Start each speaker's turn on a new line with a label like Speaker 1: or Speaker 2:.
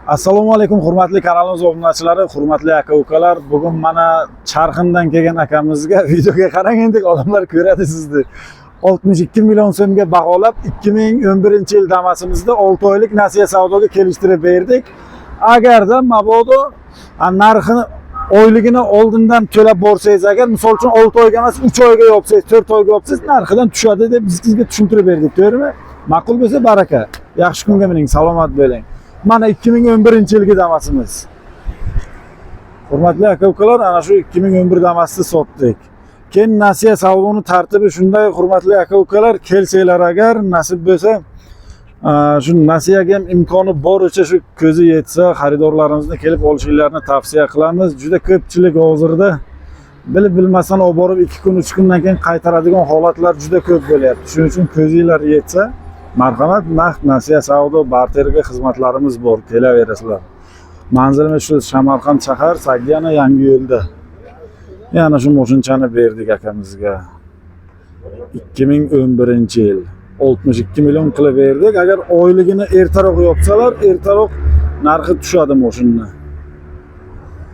Speaker 1: Assalomu alaykum hurmatli kanalimiz obunachilari, hurmatli aka-ukalar. Bugun mana Charxindan kelgan akamizga videoga qarang, endi odamlar ko'radi sizni. 62 million so'mga baholab 2011-yil Damas'imizda 6 oylik nasiya savdoga kelishtirib berdik. Agarda mabodo narxini oyligini oldindan to'lab borsangiz, agar misol uchun 6 oyga emas 3 oyga yopsangiz, 4 oyga yopsangiz narxidan tushadi deb biz sizga tushuntirib berdik, to'g'rimi? Ma'qul bo'lsa baraka. Yaxshi kunga mining, salomat bo'ling. Mana 2011-yilgi Damas'imiz. Hurmatli aka-ukalar, ana shu 2011 Damas'ni sotdik. Keyin nasiya savdoni tartibi shunday, hurmatli aka-ukalar, kelsanglar agar nasib bo'lsa, shu nasiyaga ham imkoni boricha shu ko'zi yetsa, xaridorlarimizni kelib olishinglarni tavsiya qilamiz. Juda ko'pchilik hozirda bilib bilmasdan olib borib 2 kun, 3 kundan keyin qaytaradigan holatlar juda ko'p bo'lyapti. Shuning uchun ko'zinglar yetsa, marhamat, naqd nasiya savdo barterga xizmatlarimiz bor, kelaverasizlar. Manzilimiz shu Samarqand shahar, Sagyana yangi yo'lda. Yana shu mashinani berdik akamizga. 2011-yil 62 million qilib berdik. Agar oyligini ertaroq yopsalar, ertaroq narxi tushadi mashinani.